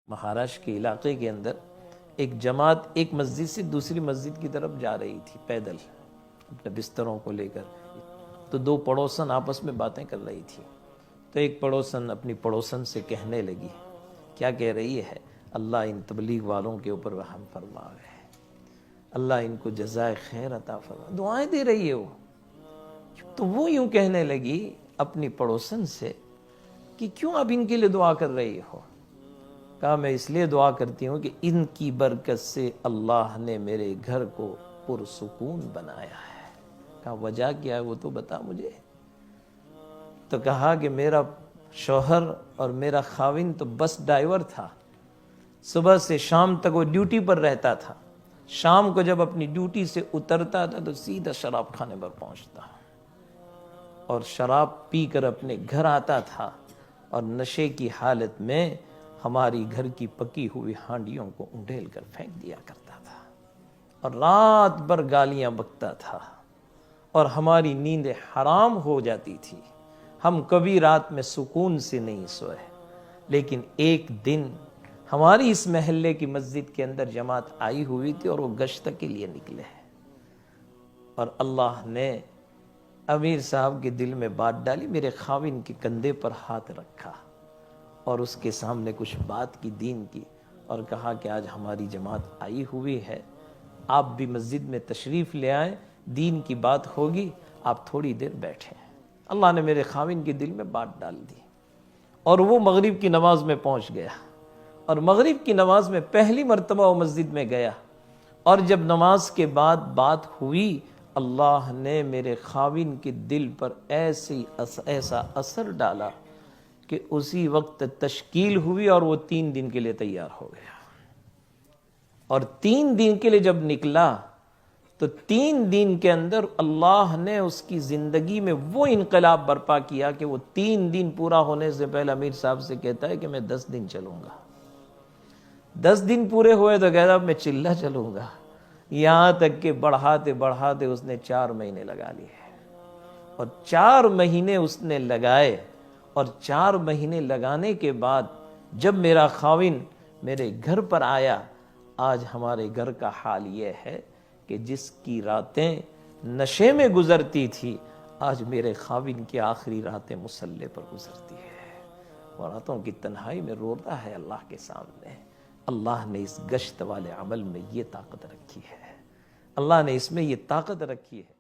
مہاراشٹر کے علاقے کے اندر ایک جماعت ایک مسجد سے دوسری مسجد کی طرف جا رہی تھی پیدل اپنے بستروں کو لے کر. تو دو پڑوسن آپس میں باتیں کر رہی تھی. تو ایک پڑوسن اپنی پڑوسن سے کہنے لگی, کیا کہہ رہی ہے, اللہ ان تبلیغ والوں کے اوپر رحم فرمائے, اللہ ان کو جزائے خیر عطا فرمائے. دعائیں دے رہی ہے وہ. تو وہ یوں کہنے لگی اپنی پڑوسن سے کہ کیوں اب ان کے لیے دعا کر رہی ہو؟ کہا میں اس لیے دعا کرتی ہوں کہ ان کی برکت سے اللہ نے میرے گھر کو پرسکون بنایا ہے. کہا وجہ کیا ہے وہ تو بتا مجھے. تو کہا کہ میرا شوہر اور میرا خاوند تو بس ڈرائیور تھا, صبح سے شام تک وہ ڈیوٹی پر رہتا تھا. شام کو جب اپنی ڈیوٹی سے اترتا تھا تو سیدھا شراب خانے پر پہنچتا اور شراب پی کر اپنے گھر آتا تھا اور نشے کی حالت میں ہماری گھر کی پکی ہوئی ہانڈیوں کو انڈیل کر پھینک دیا کرتا تھا اور رات بھر گالیاں بکتا تھا اور ہماری نیندیں حرام ہو جاتی تھی. ہم کبھی رات میں سکون سے نہیں سوئے. لیکن ایک دن ہماری اس محلے کی مسجد کے اندر جماعت آئی ہوئی تھی اور وہ گشت کے لیے نکلے اور اللہ نے امیر صاحب کے دل میں بات ڈالی. میرے خاوند کے کندھے پر ہاتھ رکھا اور اس کے سامنے کچھ بات کی, دین کی, اور کہا کہ آج ہماری جماعت آئی ہوئی ہے, آپ بھی مسجد میں تشریف لے آئیں, دین کی بات ہوگی, آپ تھوڑی دیر بیٹھیں. اللہ نے میرے خاوند کے دل میں بات ڈال دی اور وہ مغرب کی نماز میں پہنچ گیا. اور مغرب کی نماز میں پہلی مرتبہ وہ مسجد میں گیا اور جب نماز کے بعد بات ہوئی, اللہ نے میرے خاوند کے دل پر ایسا اثر ڈالا کہ اسی وقت تشکیل ہوئی اور وہ 3 دن کے لیے تیار ہو گیا. اور 3 دن کے لیے جب نکلا تو 3 دن کے اندر اللہ نے اس کی زندگی میں وہ انقلاب برپا کیا کہ وہ 3 دن پورا ہونے سے پہلے امیر صاحب سے کہتا ہے کہ میں 10 دن چلوں گا. 10 دن پورے ہوئے تو کہتا میں چلہ چلوں گا. یہاں تک کہ بڑھاتے بڑھاتے اس نے 4 مہینے لگا لیے اور 4 مہینے اس نے لگائے. اور 4 مہینے لگانے کے بعد جب میرا خاوند میرے گھر پر آیا, آج ہمارے گھر کا حال یہ ہے کہ جس کی راتیں نشے میں گزرتی تھی, آج میرے خاوند کی آخری راتیں مصلی پر گزرتی ہے. اور راتوں کی تنہائی میں روتا ہے اللہ کے سامنے. اللہ نے اس گشت والے عمل میں یہ طاقت رکھی ہے, اللہ نے اس میں یہ طاقت رکھی ہے.